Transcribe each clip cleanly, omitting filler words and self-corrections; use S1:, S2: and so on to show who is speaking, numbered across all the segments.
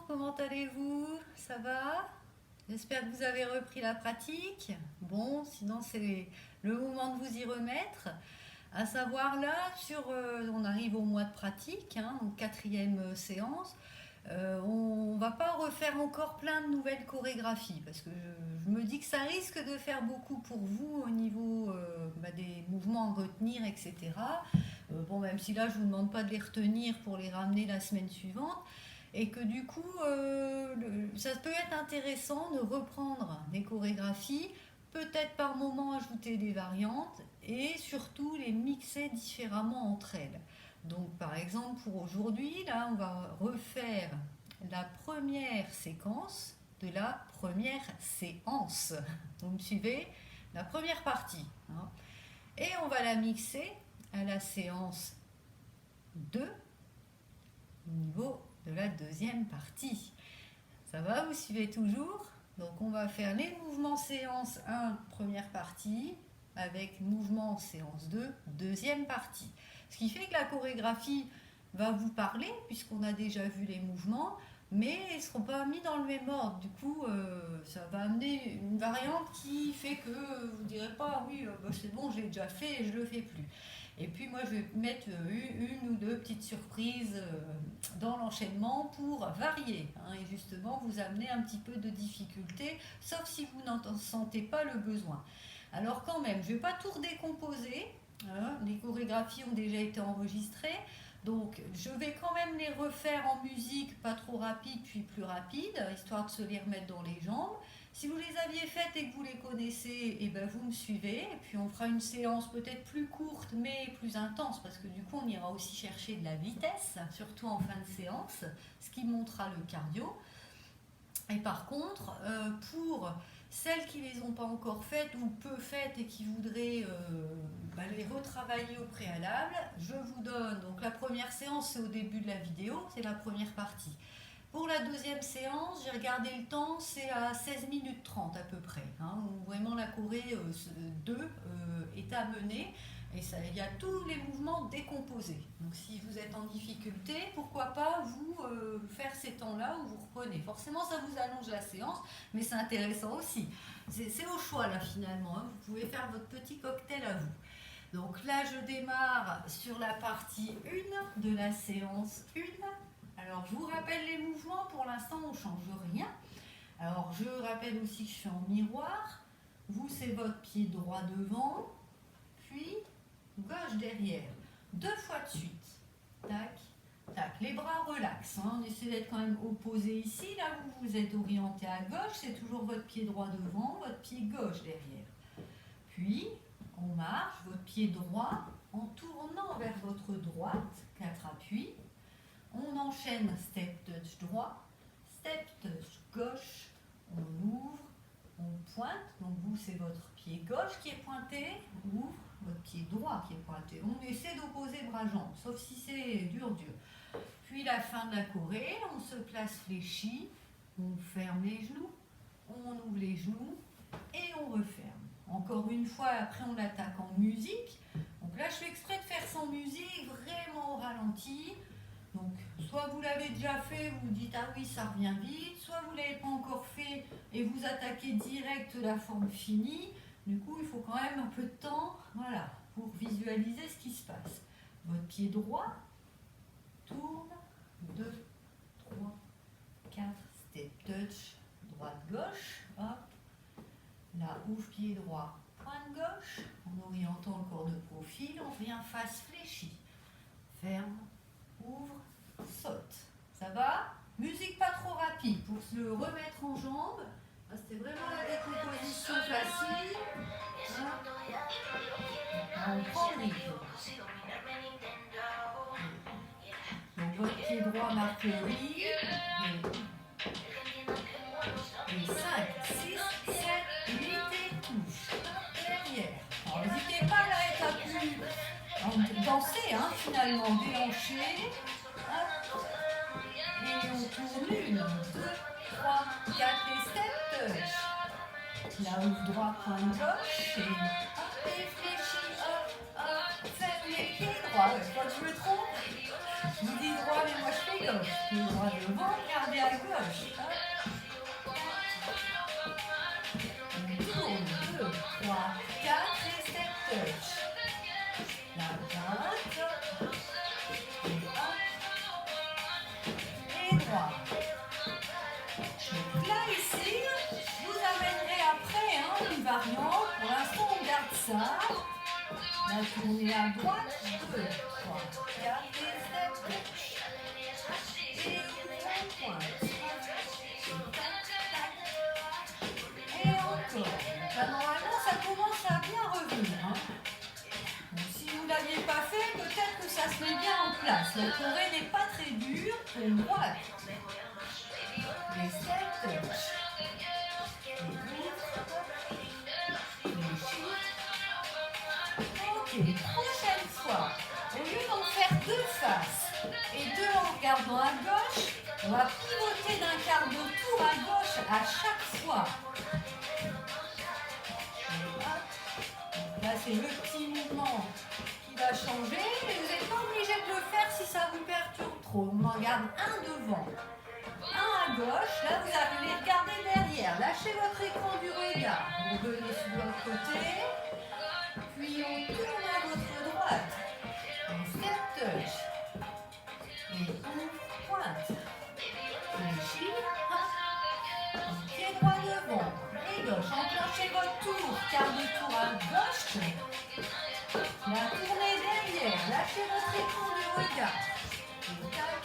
S1: comment allez-vous? Ça va? J'espère que vous avez repris la pratique. Bon, sinon c'est le moment de vous y remettre. À savoir là, on arrive au mois de pratique, hein, donc quatrième séance. On va pas refaire encore plein de nouvelles chorégraphies parce que je me dis que ça risque de faire beaucoup pour vous au niveau des mouvements à retenir, etc. Bon, même si là je vous demande pas de les retenir pour les ramener la semaine suivante, et que du coup ça peut être intéressant de reprendre des chorégraphies, peut-être par moment ajouter des variantes et surtout les mixer différemment entre elles. Donc par exemple pour aujourd'hui, là on va refaire la première séquence de la première séance. Vous me suivez? La première partie, hein. Et on va la mixer à la séance 2 au niveau de la deuxième partie. Ça va, vous suivez toujours? Donc on va faire les mouvements séance 1, première partie, avec mouvement séance 2, deuxième partie. Ce qui fait que la chorégraphie va vous parler, puisqu'on a déjà vu les mouvements, mais ils ne seront pas mis dans le même ordre. Du coup, ça va amener une variante qui fait que vous ne direz pas, oui, c'est bon, je l'ai déjà fait et je ne le fais plus. Et puis moi, je vais mettre une ou deux petites surprises dans l'enchaînement pour varier, hein, et justement vous amener un petit peu de difficulté, sauf si vous n'en sentez pas le besoin. Alors quand même, je ne vais pas tout redécomposer, hein, les chorégraphies ont déjà été enregistrées, donc je vais quand même les refaire en musique, pas trop rapide puis plus rapide, histoire de se les remettre dans les jambes. Si vous les aviez faites et que vous les connaissez, et ben vous me suivez, et puis on fera une séance peut-être plus courte mais plus intense, parce que du coup on ira aussi chercher de la vitesse, surtout en fin de séance, ce qui montrera le cardio. Et par contre, pour celles qui ne les ont pas encore faites ou peu faites et qui voudraient les retravailler au préalable, je vous donne, donc la première séance c'est au début de la vidéo, c'est la première partie. Pour la deuxième séance, j'ai regardé le temps, c'est à 16 minutes 30 à peu près, hein, où vraiment la choré 2 est à mener. Et ça, il y a tous les mouvements décomposés. Donc si vous êtes en difficulté, pourquoi pas vous faire ces temps-là où vous reprenez. Forcément, ça vous allonge la séance, mais c'est intéressant aussi. C'est au choix là finalement, hein. Vous pouvez faire votre petit cocktail à vous. Donc là, je démarre sur la partie 1 de la séance 1. Alors, je vous rappelle les mouvements. Pour l'instant, on ne change rien. Alors, je rappelle aussi que je suis en miroir. Vous, c'est votre pied droit devant, puis gauche derrière. 2 fois de suite. Tac, tac. Les bras relax, hein. On essaie d'être quand même opposé ici. Là où vous êtes orienté à gauche, c'est toujours votre pied droit devant, votre pied gauche derrière. Puis, on marche, votre pied droit, en tournant vers votre droite, 4 appuis. On enchaîne step touch droit, step touch gauche, on ouvre, on pointe, donc vous c'est votre pied gauche qui est pointé, on ouvre, votre pied droit qui est pointé. On essaie d'opposer bras-jambes, sauf si c'est dur. Puis la fin de la choré, on se place fléchi, on ferme les genoux, on ouvre les genoux et on referme. Encore une fois, après on attaque en musique. Donc là je fais exprès de faire sans musique, vraiment au ralenti. Donc, soit vous l'avez déjà fait, vous dites ah oui ça revient vite, soit vous ne l'avez pas encore fait et vous attaquez direct la forme finie. Du coup, il faut quand même un peu de temps, voilà, pour visualiser ce qui se passe. Votre pied droit tourne, 2, 3, 4, step touch, droite-gauche, hop. Là, ouvre pied droit, pointe gauche, en orientant le corps de profil, on vient face fléchie. Ferme, ouvre, saute. Ça va? Musique pas trop rapide pour se remettre en jambes. C'était vraiment la décomposition facile. On prend le rythme. Donc votre pied droit marque le rythme. Et 5, 6, 7, 8 et touche. Derrière. Alors n'hésitez pas à être plus danser, hein, finalement, déhancher. Et on tourne 1, 2, 3, 4 et step touch. La ouvre droit, pointe gauche. Et hop, et fléchis, hop, hop. Ferme les pieds droits. Quand je me trompe, je vous dis droit, mais moi je fais gauche. Pied droit devant, regardez à gauche. Hop. On tourne. 2, 3, 4 et step touch. La droite. Et hop. Et droite. Donc là, ici, je vous amènerai après une variante. Pour l'instant, on garde ça. La tournée à droite, 2, 3, 4 et step touch. Et on pointe. Et encore. Là, normalement, ça commence à bien revenir. Bon, si vous ne l'aviez pas fait, peut-être que ça se met bien en place. La choré n'est pas très dure pour droite. Les step touch. Ok, prochaine fois, au lieu d'en faire 2 faces et 2 en regardant à gauche, on va pivoter d'un quart de tour à gauche à chaque fois. Donc là, c'est le petit mouvement qui va changer, mais vous n'êtes pas obligé de le faire si ça vous perturbe trop. On en garde un devant, un à gauche. Là, vous allez regarder derrière. Lâchez votre écran du regard. Vous venez sur l'autre côté. Puis on tourne à votre droite. On step touch. Et on pointe. On chine. Pied droit devant. Et gauche. Enclenchez votre tour. Quart de tour à gauche. La tournée derrière. Lâchez votre écran du regard. Et tac.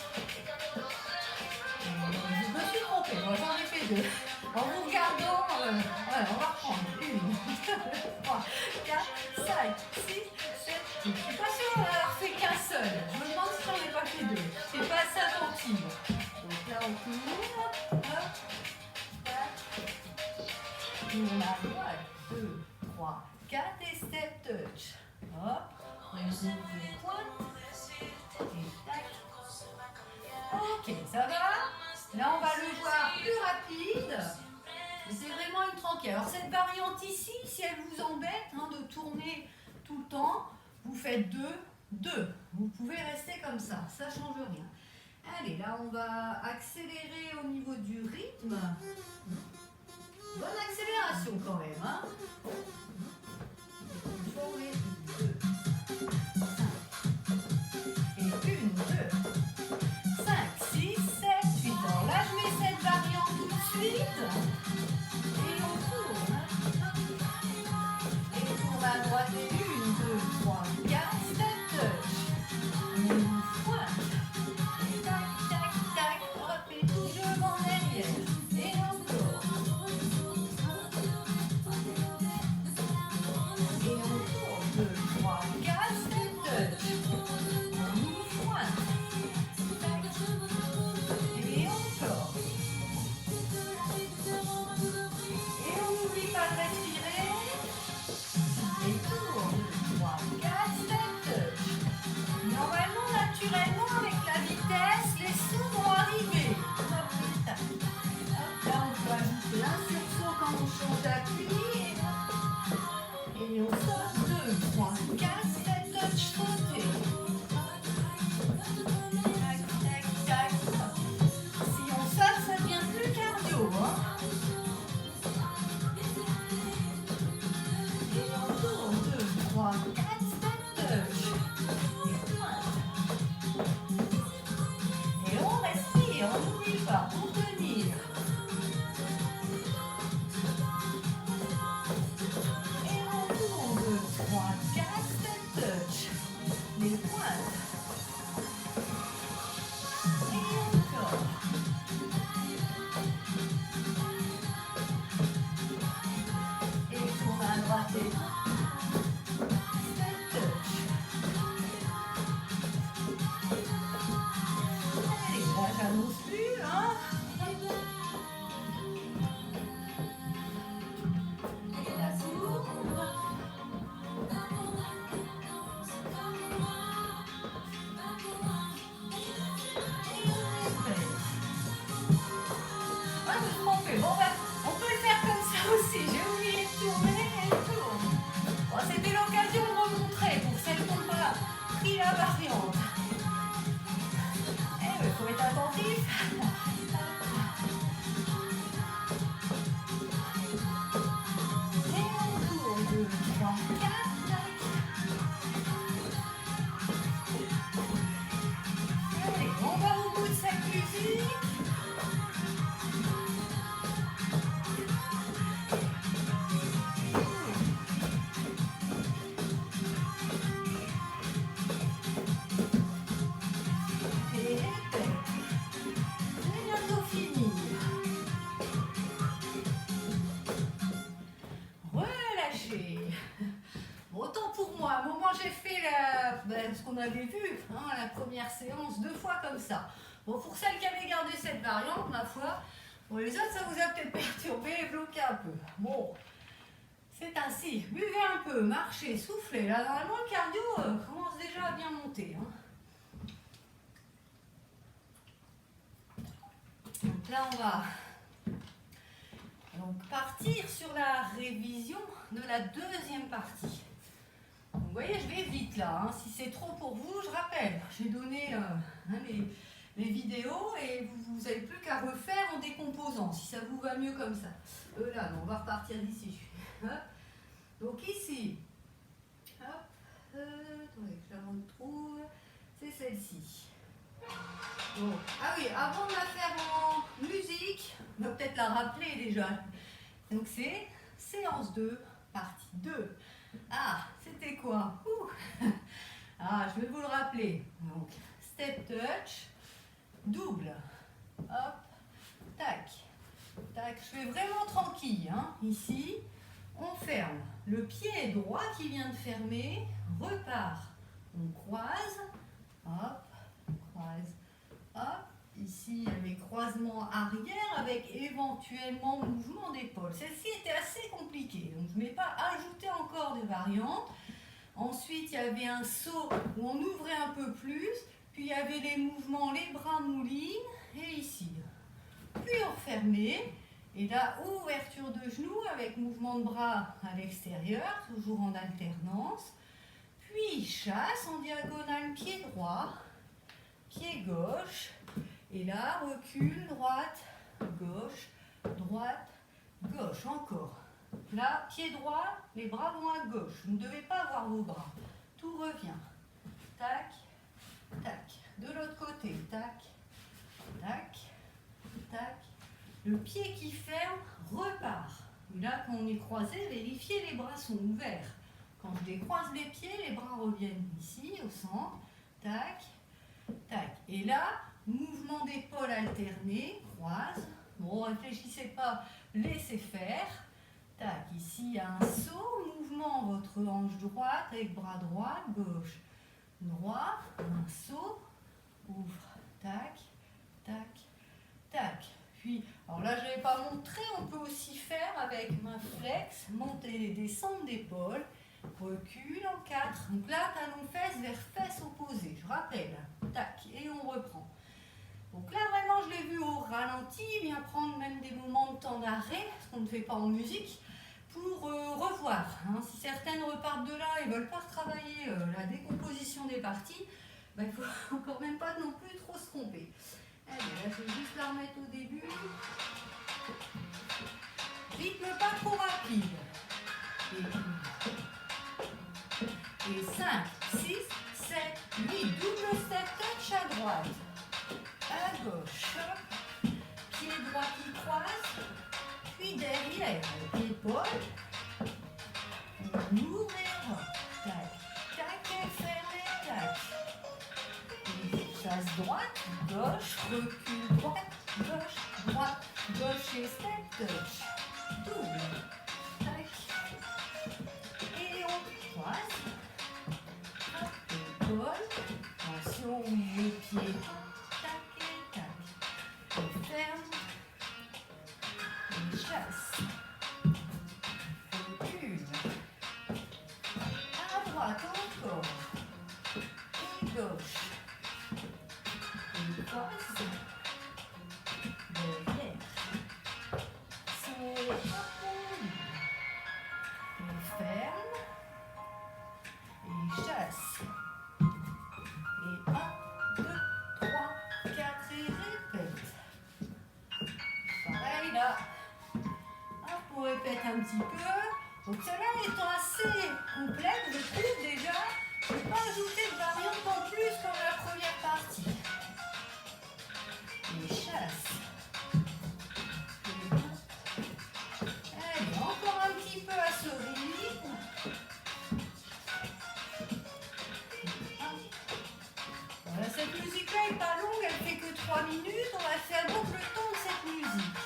S1: Je me suis trompée. Moi j'en ai fait 2. En vous regardant, on va reprendre 1, 2, 3, 4, 5, 6, 7. Je ne suis pas sûre d'en avoir fait qu'un seul. Je me demande si j'en ai pas fait 2. Je n'ai pas assez attentive. Donc là, on tourne. Hop. Tourne à droite. 2, 3, 4 et step touch. Hop. On ouvre les pointes. Et tac. Ok, ça va? Là, on va le voir plus rapide. C'est vraiment une tranquille. Alors, cette variante ici, si elle vous embête de tourner tout le temps, vous faites 2, 2. Vous pouvez rester comme ça. Ça ne change rien. Allez, là, on va accélérer au niveau du rythme. Bonne accélération quand même. Une fois, oui. 2, 5. Et 1, 2. 5, 6, 7, 8. Alors là, je mets cette variante tout de suite. Et on tourne. Et on tourne à droite. 1, 2, 3, 4. Step touch. On pointe. Et tac, tac, tac. Hop, et devant, derrière. Et encore. Et on tourne. 2, 3, 4. Step touch. On pointe. Et encore. Et on n'oublie pas de respirer. Et tourne. 2, 3, 4, step touch. Normalement, naturellement, avec la vitesse, les sons vont arriver. Hop, tac. Hop, là, on peut ajouter un sursaut quand on change d'appui. Et on sort. 2, 3, 4, step touch, sauter. Tac, tac, tac. Si on saute, ça devient plus cardio. Et on tourne. 2, 3, 4, step touch. Et pointe. Et on respire, on n'oublie pas, pour tenir. Et on tourne. 2, 3, 4, step touch. Les pointes. Et encore. Et tourne à droite et step touch. Allez, là j'annonce plus, Et la tourne. Ah, je me suis trompée. Bon, on peut le faire comme ça aussi. J'ai oublié de tourner et je tourne. Bon, c'était l'occasion de remontrer pour celles qui n'ont pas pris la variante. Eh oui, il faut être attentif. qu'on avait vu à la première séance, 2 fois comme ça. Bon, pour celles qui avaient gardé cette variante, ma foi, pour les autres, ça vous a peut-être perturbé et bloqué un peu. Bon, c'est ainsi. Buvez un peu, marchez, soufflez. Là, normalement, le cardio commence déjà à bien monter. Donc là, on va donc partir sur la révision de la deuxième partie. Donc, vous voyez, je vais vite là. Si c'est trop pour vous, je rappelle. J'ai donné les vidéos et vous n'avez plus qu'à refaire en décomposant, si ça vous va mieux comme ça. Là, non, on va repartir d'ici. Donc ici, hop, attendez que je la retrouve, c'est celle-ci. Bon. Ah oui, avant de la faire en musique, on va peut-être la rappeler déjà. Donc c'est séance 2, partie 2. Ah, c'était quoi? Ah, je vais vous le rappeler. Donc, step touch, double. Hop, tac, tac. Je fais vraiment tranquille. Ici, on ferme. Le pied droit qui vient de fermer repart. On croise. Hop, croise. Hop. Ici, il y a mes croisements arrière avec éventuellement mouvement d'épaule. Celle-ci était assez compliquée, donc je ne m'ai pas ajouté encore de variantes. Ensuite, il y avait un saut où on ouvrait un peu plus, puis il y avait les mouvements, les bras moulinent, et ici. Puis on refermait, et là, ouverture de genoux avec mouvement de bras à l'extérieur, toujours en alternance. Puis chasse en diagonale, pied droit, pied gauche. Et là, recul, droite, gauche, encore. Là, pied droit, les bras vont à gauche. Vous ne devez pas avoir vos bras. Tout revient. Tac, tac. De l'autre côté, tac, tac, tac. Le pied qui ferme repart. Et là, quand on est croisé, vérifiez, les bras sont ouverts. Quand je décroise les pieds, les bras reviennent ici, au centre. Tac, tac. Et là, mouvement d'épaule alterné, croise. Bon, réfléchissez pas, laissez faire. Tac, ici il y a un saut, mouvement, votre hanche droite avec bras droit, gauche, droit, un saut, ouvre, tac, tac, tac. Puis, alors là je ne l'ai pas montré, on peut aussi faire avec main flex, monter et descendre d'épaule, recul en 4. Donc là, talon fesse vers fesse opposée, je rappelle, tac, et on reprend. Donc là, vraiment, je l'ai vu au ralenti, bien prendre même des moments de temps d'arrêt, ce qu'on ne fait pas en musique, pour revoir. Si certaines repartent de là et ne veulent pas retravailler la décomposition des parties, il ne faut encore même pas non plus trop se tromper. Allez, là, je vais juste la remettre au début. Rythme pas trop rapide. Et 5, 6, 7, 8, double step touch à droite. À gauche, pied droit qui croise, puis derrière, épaule, on ouvre et on tac, tac, et fermé, tac. Et chasse droite, gauche, recul, droite, gauche et step touch. Double, tac, et on croise, épaule, attention, les pieds. Ferme, et chasse, recule, à droite encore, et gauche, et croise, derrière, c'est appuie, et ferme, et chasse, et 1, 2, 3, 4, et répète. Pareil là, on répète un petit peu. Donc celle-là étant assez complète, je trouve déjà, je ne vais pas ajouter de variante en plus comme la première partie. Et chasse. Allez, encore un petit peu à ce rythme. Voilà, cette musique-là n'est pas longue, elle fait que 3 minutes. On va faire donc le temps de cette musique.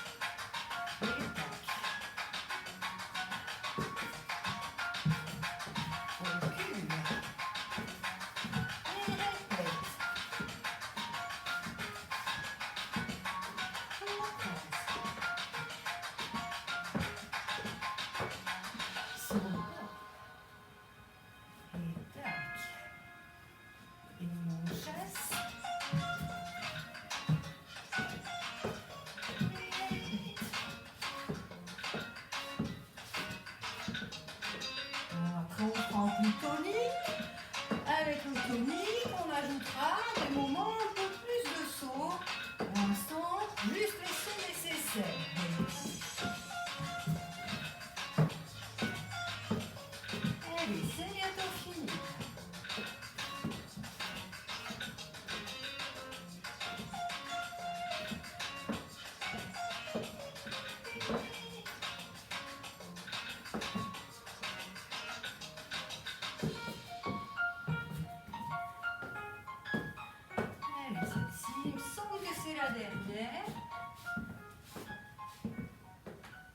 S1: la dernière.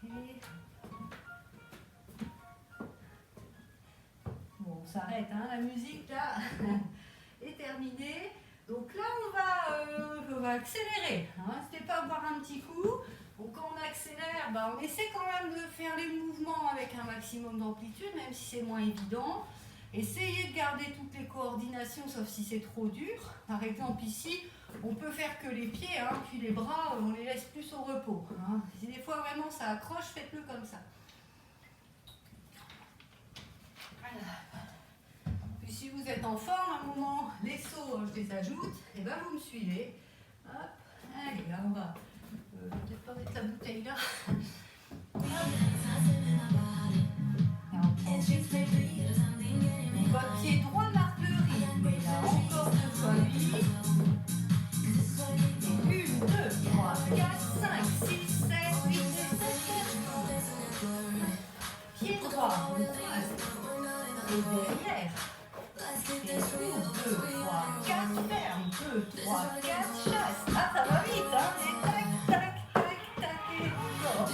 S1: Et... Bon, on s'arrête, hein, la musique là est terminée. Donc là, on va accélérer. Hein. N'hésitez pas à boire un petit coup. Donc quand on accélère, on essaie quand même de faire les mouvements avec un maximum d'amplitude, même si c'est moins évident. Essayez de garder toutes les coordinations, sauf si c'est trop dur. Par exemple ici, on peut faire que les pieds, hein, puis les bras, on les laisse plus au repos. Hein. Si des fois vraiment ça accroche, faites-le comme ça. Voilà. Puis si vous êtes en forme, à un moment, les sauts, je les ajoute, et ben vous me suivez. Hop. Allez, là on va peut-être pas mettre la bouteille là. Votre pied droit marque le rythme. Et là encore 2 fois 8. 1, 2, 3, 4, 5, 6, 7, 8 et 7. Pied droit, on croise. Et derrière. Et 1, 2, 3, 4, ferme. 2, 3, 4, chasse. Ah, ça va vite, hein. Et tac, tac, tac, tac, et encore.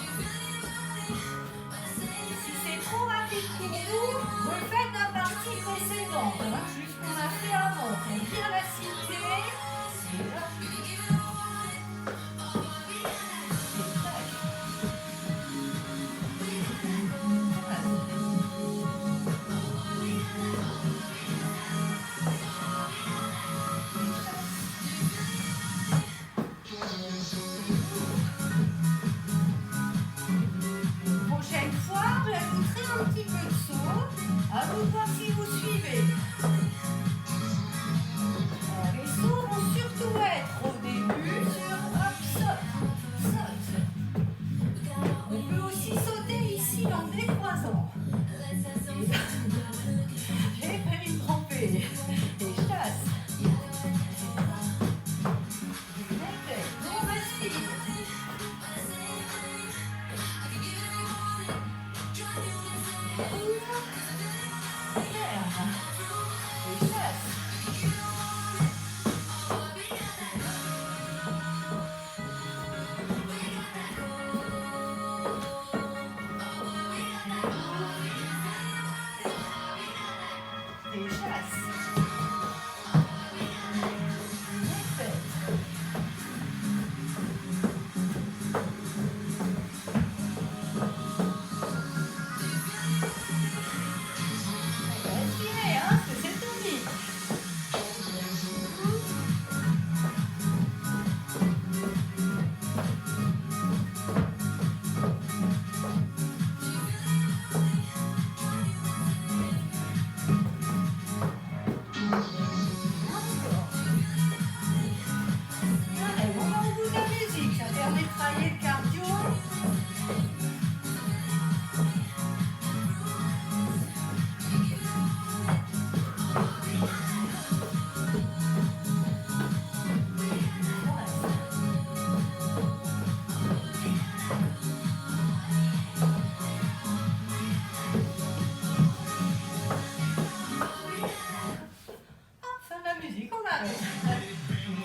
S1: Si c'est trop rapide pour vous, vous le faites la partie précédente, hein, juste ce qu'on a fait avant. Donc bien la citer. Et là. Prochaine fois, j'ajouterai un petit peu de saut. À vous de voir si vous suivez. Alors, les sauts vont surtout être au début sur hop, saute, saute. On peut aussi sauter ici en décroisant. J'ai failli me tromper. Et chasse. On respire.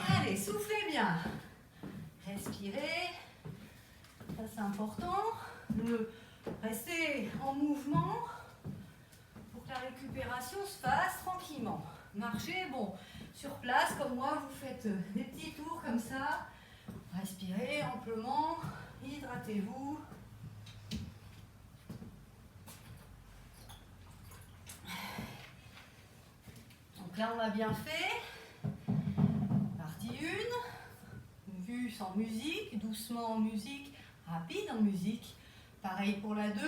S1: Allez, soufflez bien. Respirez. Ça, c'est important de rester en mouvement pour que la récupération se fasse tranquillement. Marchez, bon, sur place, comme moi, vous faites des petits tours comme ça. Respirez amplement. Hydratez-vous. Donc là, on a bien fait. Partie 1. Vue sans musique, doucement en musique, rapide en musique. Pareil pour la 2.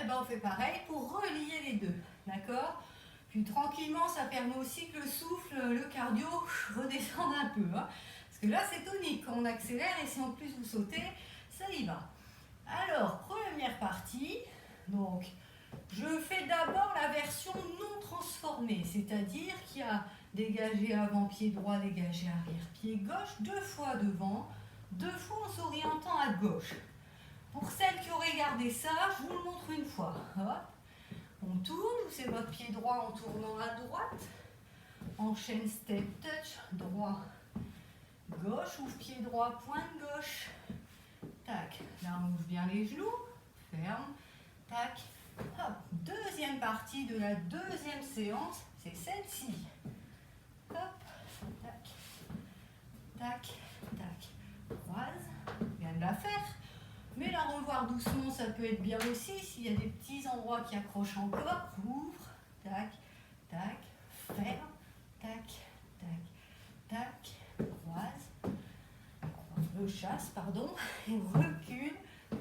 S1: Eh ben, on fait pareil pour relier les deux. D'accord? Puis tranquillement, ça permet aussi que le souffle, le cardio redescende un peu. Hein. Parce que là, c'est tonique. Quand on accélère et si en plus vous sautez, ça y va. Alors, première partie. Donc, je fais d'abord la version non transformée, c'est-à-dire qu'il y a dégagé avant pied droit, dégagé arrière pied gauche, 2 fois devant, 2 fois en s'orientant à gauche. Pour celles qui auraient gardé ça, je vous le montre une fois. Hop. On tourne, c'est votre pied droit en tournant à droite. Enchaîne step touch, droit, Gauche, ouvre pied droit, pointe gauche. Tac, là on ouvre bien les genoux. Ferme. Tac. Hop. Deuxième partie de la deuxième séance, c'est celle-ci. Hop. Tac. Tac. Tac. Croise. On vient de la faire. Mais la revoir doucement, ça peut être bien aussi. S'il y a des petits endroits qui accrochent encore, ouvre. Tac. Tac. Ferme. Tac. Tac. Tac. Croise. Chasse, pardon. Et recule.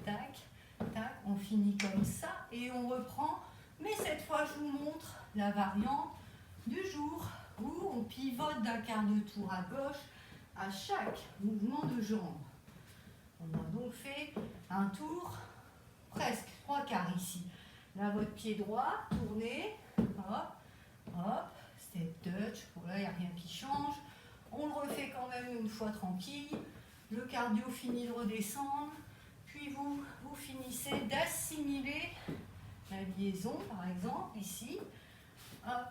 S1: Tac. Tac, on finit comme ça et on reprend. Mais cette fois, je vous montre la variante du jour où on pivote d'un quart de tour à gauche à chaque mouvement de jambe. On a donc fait un tour presque 3/4 ici. Là, votre pied droit, tournez, hop, hop, step touch. Bon, là, il n'y a rien qui change. On le refait quand même une fois tranquille. Le cardio finit de redescendre. Puis vous finissez d'assimiler la liaison, par exemple, ici. Hop.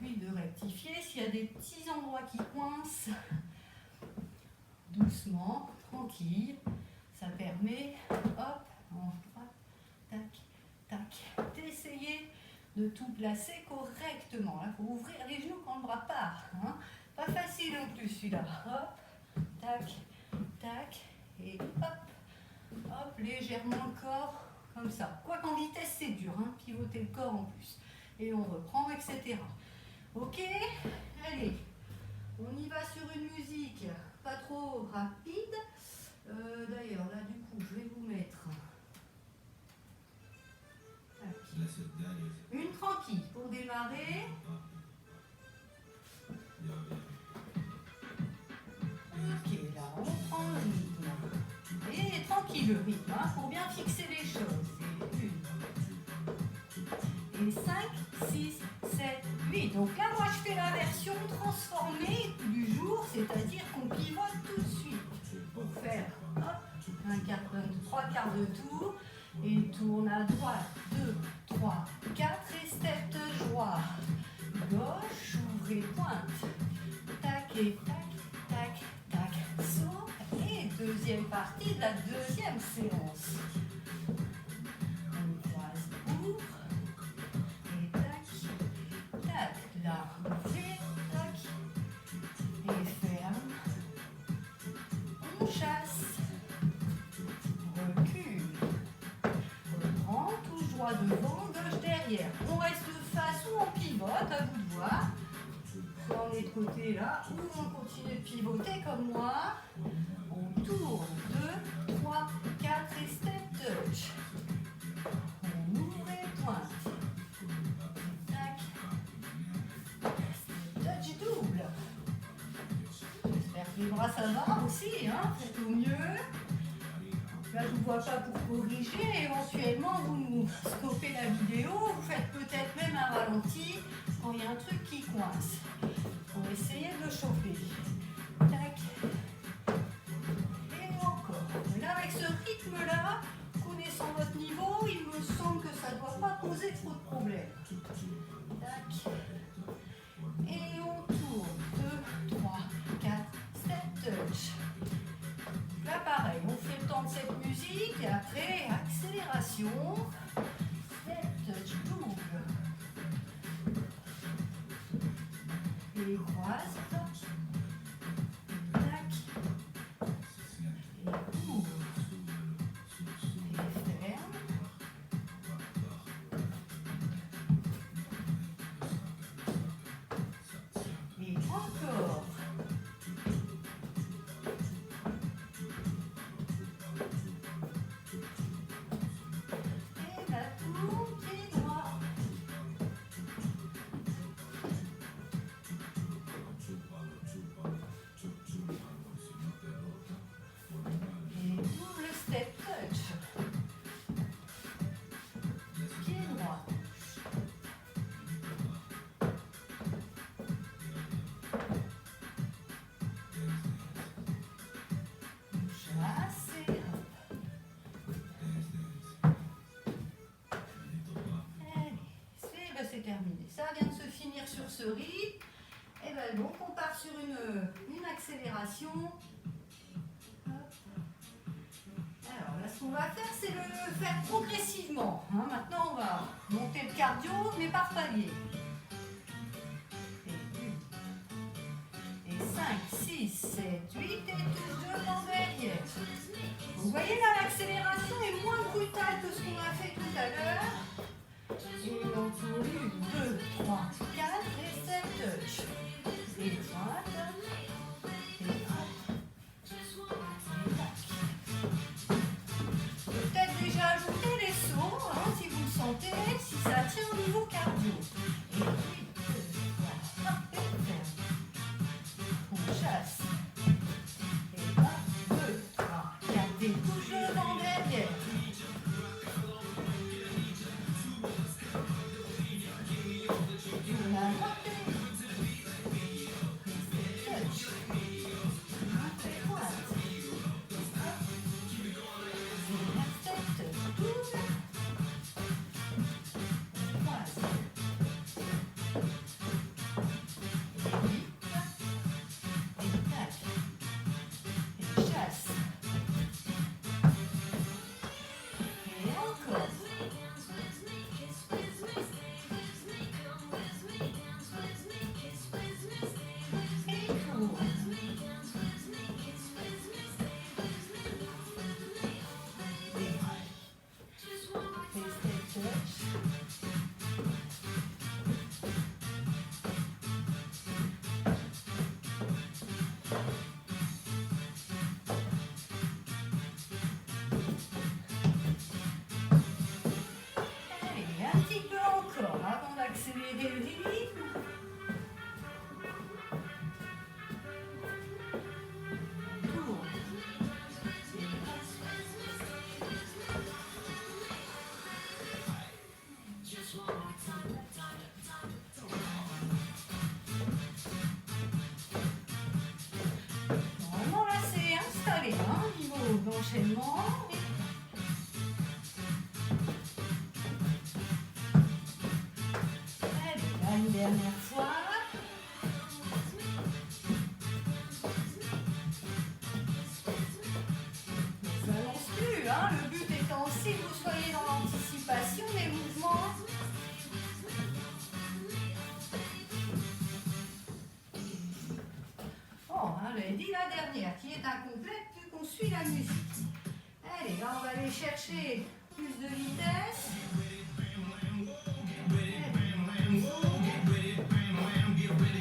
S1: Puis de rectifier. S'il y a des petits endroits qui coincent, doucement, tranquille. Ça permet, hop, en droite, tac, tac, d'essayer de tout placer correctement. Il faut ouvrir les genoux quand le bras part. Hein. Pas facile non plus celui-là. Hop, tac, tac, et hop. Hop, légèrement le corps, comme ça. Quoi qu'en vitesse, c'est dur, hein, pivoter le corps en plus. Et on reprend, etc. Ok? Allez, on y va sur une musique pas trop rapide. D'ailleurs, là, du coup, je vais vous mettre une tranquille pour démarrer. Ok, là, on prend le rythme. Et tranquille le rythme, hein, pour bien fixer les choses. Et 5, 6, 7, 8. Donc là, moi, je fais la version transformée du jour, c'est-à-dire qu'on pivote tout de suite. Pour faire hop, 3/4 de tour. Et tourne à droite, 2, 3, 4. Et step de droit. Gauche, ouvrez, pointe. Tac et tac, tac, tac. Saut. Et deuxième partie de la deuxième séance. On croise, ouvre. Et tac, tac. Là, ouvrez, tac. Et ferme. On chasse. Recule. Reprend, touche droit devant, gauche derrière. On reste face ou on pivote, à vous de voir. Soit on est de côté là, ou on continue de pivoter comme moi. On tourne, 2, 3, 4 et step touch. On ouvre et pointe. Tac. Step touch double. J'espère que les bras ça va aussi, hein, faites au mieux. Là, je ne vous vois pas pour corriger. Éventuellement, vous stoppez la vidéo. Vous faites peut-être même un ralenti quand il y a un truc qui coince. Pour essayer de le chauffer. Tac. Et encore. Et là, avec ce rythme-là, connaissant votre niveau, il me semble que ça ne doit pas poser trop de problèmes. Tac. Et on tourne. 2, 3, 4, step touch. Là, pareil, on fait le temps de cette musique et après, accélération. Step touch double. Et croise. Tac. Et ouvre. Et ferme. Et encore. C'est terminé. Ça vient de se finir sur ce rythme. Et Et ben, donc on part sur une accélération. Hop. Alors là, ce qu'on va faire, c'est le faire progressivement. Hein. Maintenant, on va monter le cardio, mais par palier. Et 5, 6, 7, 8, et touche devant derrière. Vous voyez là, l'accélération est moins brutale que ce qu'on a fait tout à l'heure. Et on tourne 1, 2, 3, 4 et 7 touches. Et droite. Et droite. Peut-être déjà ajouter les sauts, hein, si vous le sentez, si ça tient au niveau cardio. Et 8, 2, 3, frappe et ferme. On chasse. Et 1, 2, 3, 4 et touche devant derrière. On a raté. Touch. Et droite. Un petit peu encore avant d'accélérer le rythme. Tourne. Normalement là c'est installé, hein, au niveau d'enchaînement. Une dernière fois. Ça ne lance plus, hein. Le but étant aussi que vous soyez dans l'anticipation des mouvements. Bon, hein, j'avais dit la dernière qui est incomplète vu qu'on suit la musique. Allez, là on va aller chercher plus de vitesse.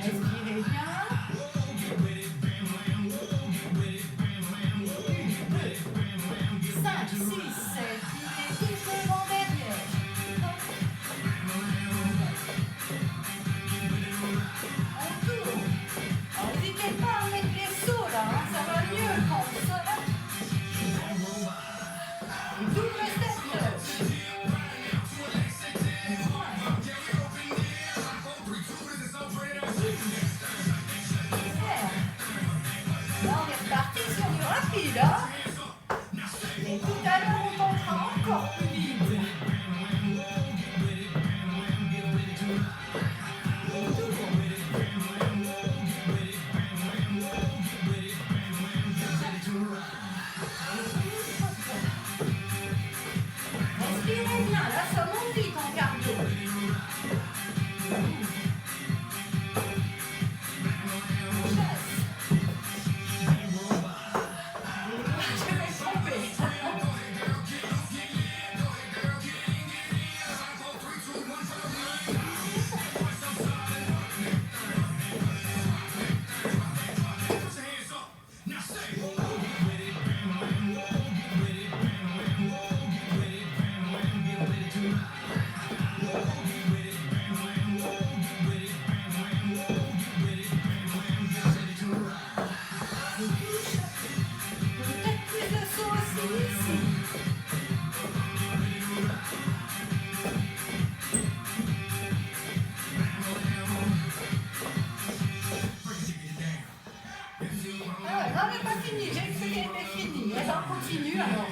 S1: Respirez bien. 5, 6, 7, 8 et touche devant derrière. On tourne. Alors n'hésitez pas à mettre les sauts là, hein, ça va mieux quand on sort. Et double step touch. Là on est reparti sur du rapide, hein. Et tout à l'heure on tentera encore plus vite. Respirez bien, là ça monte vite en cardio. On chasse. Je vais tromper. Peut-être plus de sauts aussi ici. Ah ouais, non, on n'est pas fini. J'ai cru qu'elle était finie. Eh ben, on continue alors.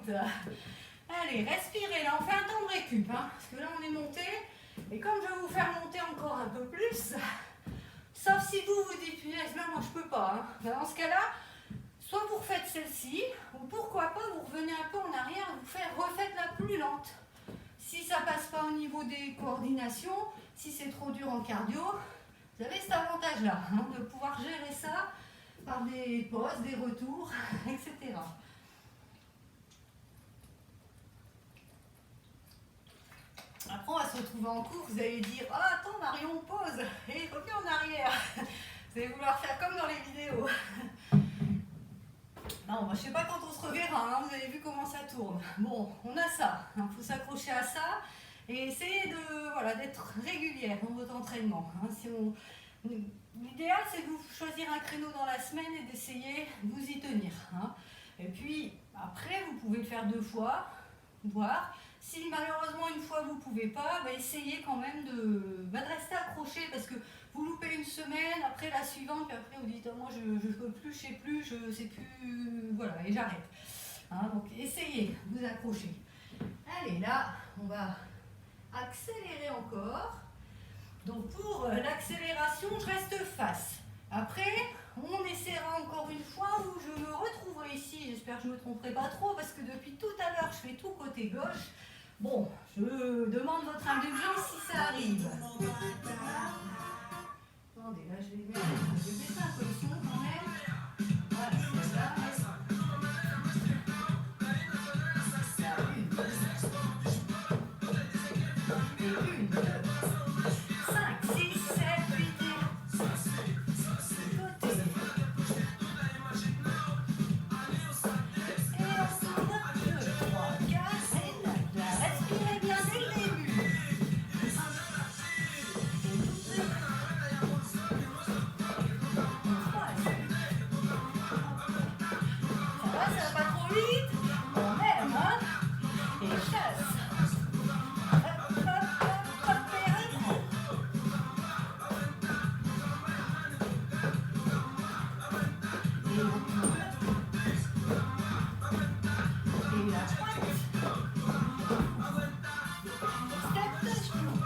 S1: détente. Allez, respirez. Là, on fait un temps de récup. Hein, parce que là, on est monté. Et comme je vais vous faire monter encore un peu plus, sauf si vous vous dites, punaise, là, moi, je peux pas. Hein. Dans ce cas-là, soit vous refaites celle-ci, ou pourquoi pas, vous revenez un peu en arrière, vous refaites la plus lente. Si ça passe pas au niveau des coordinations, si c'est trop dur en cardio, vous avez cet avantage-là, hein, de pouvoir gérer ça par des pauses, des retours, etc. Après, on va se retrouver en cours, vous allez dire « Ah, attends Marion, on pause !» et reviens en arrière. Vous allez vouloir faire comme dans les vidéos. Non, je ne sais pas quand on se reverra, hein, vous avez vu comment ça tourne. Bon, on a ça, il faut s'accrocher à ça et essayer d'être régulière dans votre entraînement. Hein, l'idéal, c'est de vous choisir un créneau dans la semaine et d'essayer de vous y tenir. Hein. Et puis, après, vous pouvez le faire 2 fois, voire. Si malheureusement une fois vous ne pouvez pas, essayez quand même de rester accroché parce que vous loupez une semaine, après la suivante, puis après vous dites oh, moi je ne peux plus, je ne sais plus, je ne sais plus, voilà, et j'arrête. Hein, donc essayez, vous accrochez. Allez, là, on va accélérer encore. Donc pour l'accélération, je reste face. Après, on essaiera encore une fois où je me retrouverai ici. J'espère que je ne me tromperai pas trop parce que depuis tout à l'heure, je fais tout côté gauche. Bon, je demande votre indulgence si ça arrive. Attendez, là je vais baisser un peu le son quand même. Voilà, c'est là. Une, 5, 6, 7, 8 et côté. Et on tourne 2, 3, 4 et là. Respirez bien dès le début. Ça va pas trop vite. Quand même, hein. Et chasse. Hop, hop, hop, hop, et reprend. Et on tourne. Et la droite. Step touch through.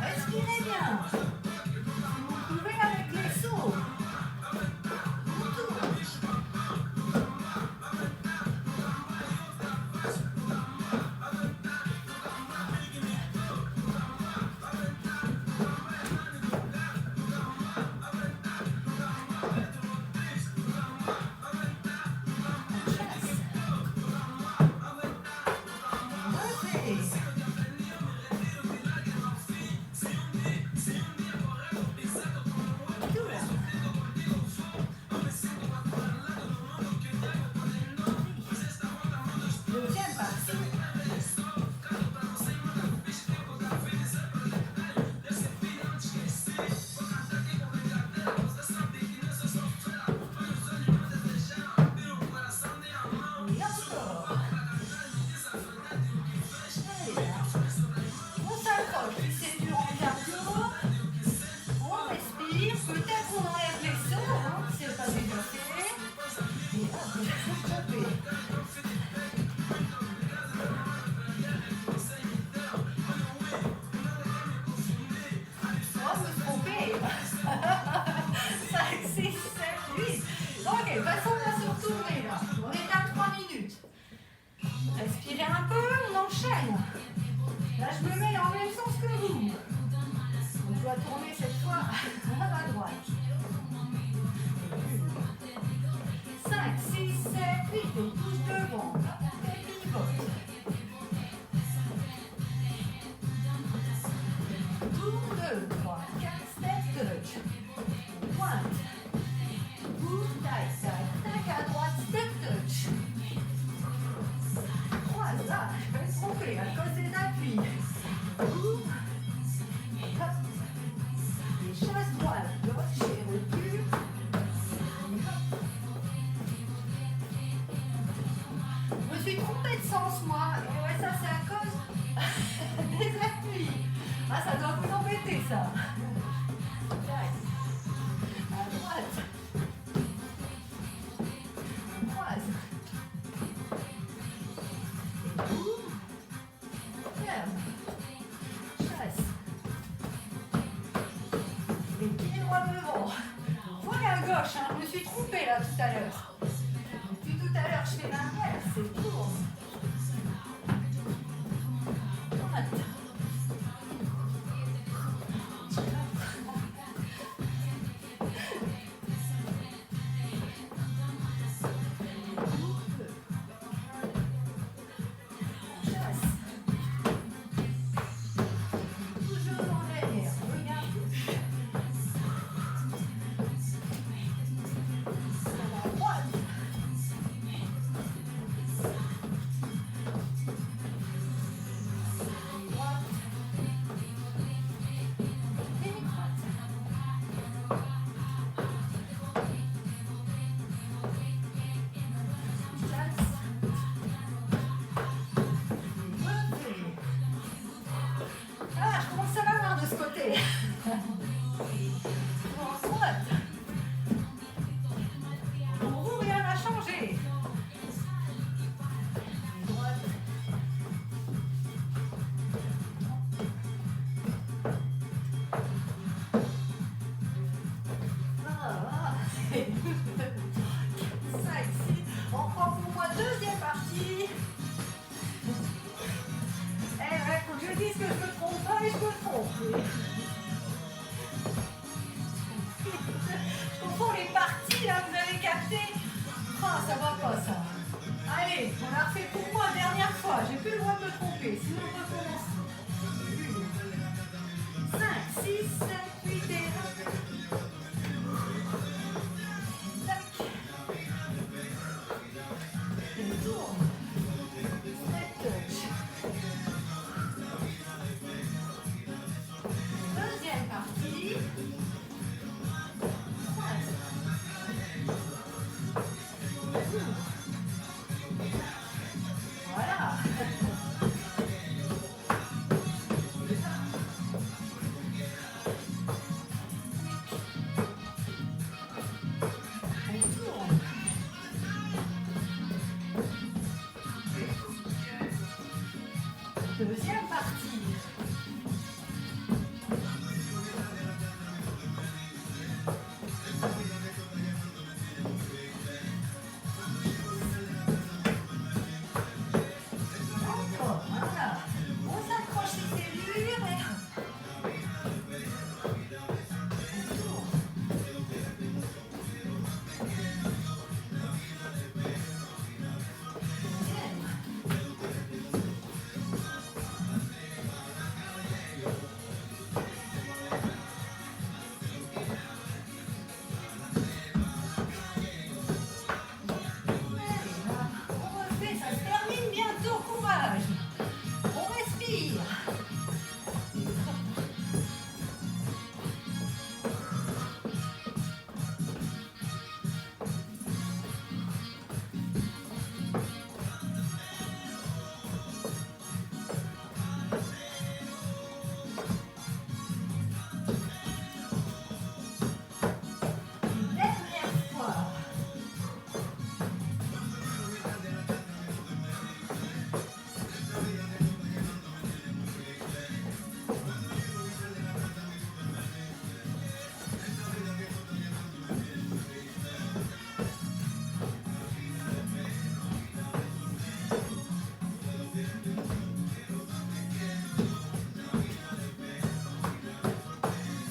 S1: Respirez bien. Si vous pouvez avec les sauts. On tourne. Deuxième partie. Et encore. Allez, là. On s'accroche, si c'est dur en cardio. On respire, peut-être on enlève les sauts, hein, si c'est pas déjà fait. Et hop, stopper. Oh, me tromper. 5, 6, 7, 8. Ok, passons, on va se retourner là. On est à 3 minutes. Respirez un peu, on enchaîne. Là, je me mets dans le même sens que vous. On doit tourner cette fois à la droite. 5, 6, 7, 8. On touche devant. Et pivote. Ah, ça doit vous embêter, ça. À droite. On croise. Et boum. Ferme. Chasse. Les pieds droits devant. Voilà à gauche, hein. Je me suis trompée là tout à l'heure. Depuis tout à l'heure, je fais l'inverse. C'est tourne. Droite. Ah, je commence à l'avoir de ce côté. En droite. Pour vous, rien n'a changé. Droite. Ah, ça ici. On prend pour moi deuxième partie. Eh ouais, faut que je dise que je me trompe pas et je me trompe. Je confonds les parties là, vous avez capté? Ah, ça va pas ça. Allez, on l'a refait pour moi dernière fois. J'ai plus le droit de me tromper, sinon on recommence. 5, 6, 7, 8 et 1. Tac. Et tourne. Step touch. Deuxième partie. Voilà. On tourne. Deuxième partie. Encore, voilà. On s'accroche les serrures et on tourne. Deuxième. Allez, là, on refait, ça se termine bientôt, courage. On respire. Une dernière fois.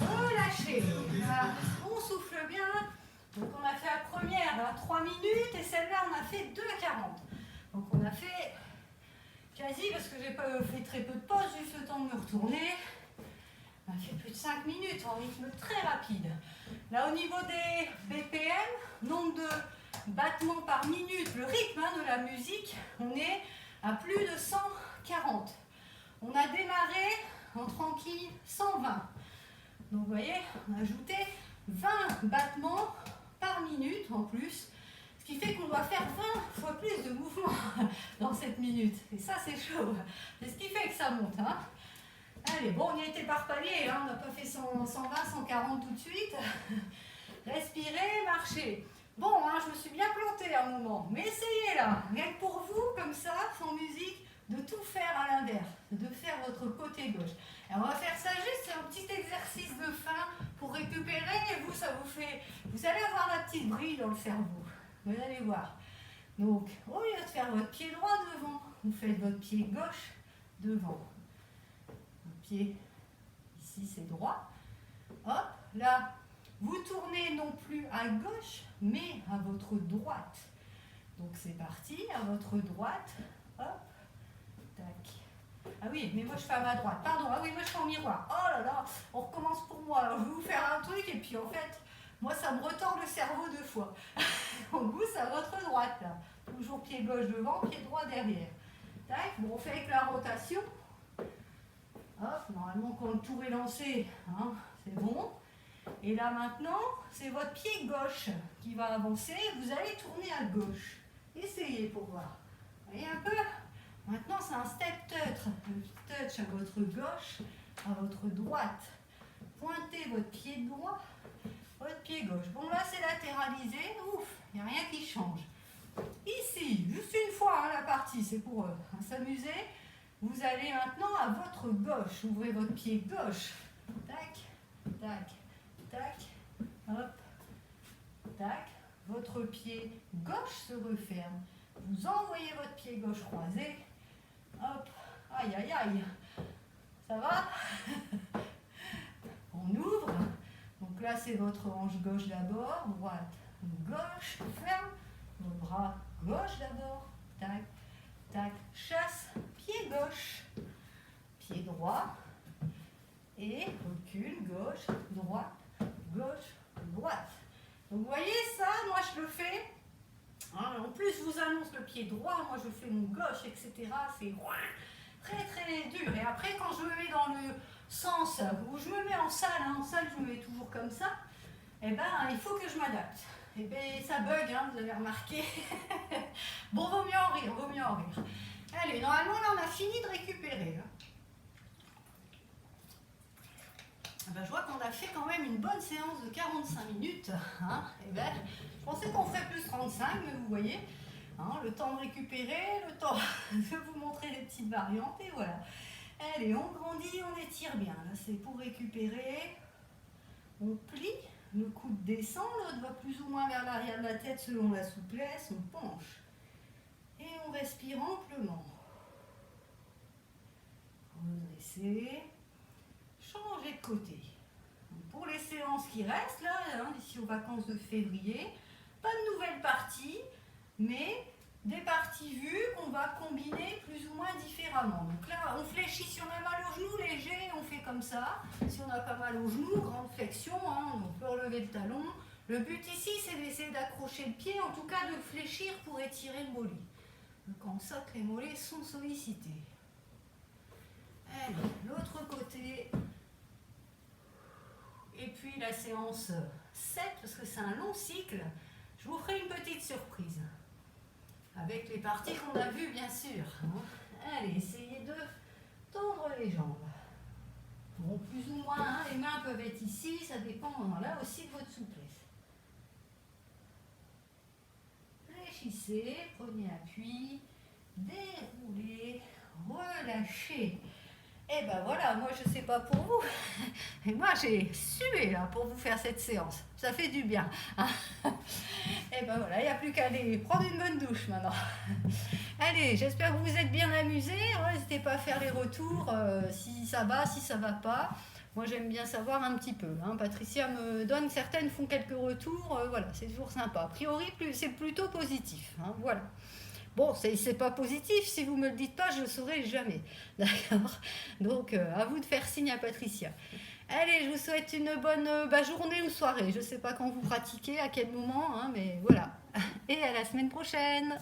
S1: Relâchez. Là, on souffle bien. Donc on a fait la première à 3 minutes et celle-là on a fait 2,40. Donc on a fait quasi, parce que j'ai pas fait très peu de pause, juste le temps de me retourner. On a fait plus de 5 minutes en rythme très rapide. Là au niveau des BPM, nombre de battements par minute, le rythme de la musique, on est à plus de 140. On a démarré en tranquille 120. Donc vous voyez, on a ajouté 20 battements par minute en plus, ce qui fait qu'on doit faire 20 fois plus de mouvements dans cette minute. Et ça c'est chaud. C'est ce qui fait que ça monte. Allez, bon, on y a été par palier, hein, on n'a pas fait 120, 140 tout de suite. Respirez, marchez. Bon, hein, je me suis bien plantée à un moment, mais essayez là, rien que pour vous, comme ça, sans musique, de tout faire à l'inverse, de faire votre côté gauche. Et on va faire ça juste, c'est un petit exercice de fin pour récupérer, et vous, ça vous fait, vous allez avoir la petite brille dans le cerveau, vous allez voir. Donc, au lieu de faire votre pied droit devant, vous faites votre pied gauche devant. Le pied, ici c'est droit. Hop, là, vous tournez non plus à gauche, mais à votre droite. Donc c'est parti, à votre droite. Hop, tac. Ah oui, mais moi je fais à ma droite. Pardon, ah oui, moi je fais en miroir. Oh là là, on recommence pour moi. Alors je vais vous faire un truc et puis en fait, moi ça me retord le cerveau deux fois. Donc vous, c'est à votre droite là. Toujours pied gauche devant, pied droit derrière. Tac, bon, on fait avec la rotation. Hop, normalement quand le tour est lancé, hein, c'est bon. Et là maintenant, c'est votre pied gauche qui va avancer. Vous allez tourner à gauche. Essayez pour voir. Vous voyez un peu? Maintenant, c'est un step touch. Un touch à votre gauche, à votre droite. Pointez votre pied droit, votre pied gauche. Bon, là, c'est latéralisé. Ouf, il n'y a rien qui change. Ici, juste une fois, hein, la partie, c'est pour s'amuser. Vous allez maintenant à votre gauche. Ouvrez votre pied gauche. Tac, tac. Tac, hop, tac, votre pied gauche se referme. Vous envoyez votre pied gauche croisé. Hop, aïe, aïe, aïe. Ça va? On ouvre. Donc là, c'est votre hanche gauche d'abord, droite, gauche, ferme. Vos bras gauche d'abord. Tac, tac, chasse, pied gauche, pied droit. Et recule, gauche, droite. Gauche, droite. Donc vous voyez ça, moi je le fais. Hein, en plus, je vous annonce le pied droit, moi je fais mon gauche, etc. C'est très très dur. Et après, quand je me mets dans le sens où je me mets en salle, hein, en salle je me mets toujours comme ça, et ben il faut que je m'adapte. Et ben ça bug, hein, vous avez remarqué. Bon, vaut mieux en rire, vaut mieux en rire. Allez, normalement là on a fini de récupérer. Là. Ben, je vois qu'on a fait quand même une bonne séance de 45 minutes. Hein. Et ben, je pensais qu'on ferait plus 35, mais vous voyez, hein, le temps de récupérer, le temps de vous montrer les petites variantes, et voilà. Allez, on grandit, on étire bien. Là, c'est pour récupérer. On plie, le coude descend, l'autre va plus ou moins vers l'arrière de la tête selon la souplesse, on penche. Et on respire amplement. Redresser. Changer de côté. Pour les séances qui restent, là, hein, d'ici aux vacances de février, pas de nouvelles parties, mais des parties vues qu'on va combiner plus ou moins différemment. Donc là, on fléchit, si on a mal au genou, léger, on fait comme ça. Si on n'a pas mal au genou, grande flexion, hein, on peut relever le talon. Le but ici, c'est d'essayer d'accrocher le pied, en tout cas de fléchir pour étirer le mollet. Donc en ça que les mollets sont sollicités. Allez, l'autre côté. Et puis la séance 7, parce que c'est un long cycle, je vous ferai une petite surprise. Avec les parties qu'on a vues, bien sûr. Allez, essayez de tendre les jambes. Bon, plus ou moins, hein, les mains peuvent être ici, ça dépend là aussi de votre souplesse. Fléchissez, prenez appui, déroulez, relâchez. Et ben voilà, moi je sais pas pour vous, et moi j'ai sué là pour vous faire cette séance. Ça fait du bien. Et ben voilà, il n'y a plus qu'à aller prendre une bonne douche maintenant. Allez, j'espère que vous vous êtes bien amusés. N'hésitez pas à faire les retours, si ça va pas. Moi j'aime bien savoir un petit peu. Hein. Patricia me donne, certaines font quelques retours, voilà, c'est toujours sympa. A priori, c'est plutôt positif. Hein, voilà. Bon, c'est pas positif, si vous me le dites pas, je le saurai jamais. D'accord? Donc, à vous de faire signe à Patricia. Allez, je vous souhaite une bonne journée ou soirée. Je sais pas quand vous pratiquez, à quel moment, hein, mais voilà. Et à la semaine prochaine.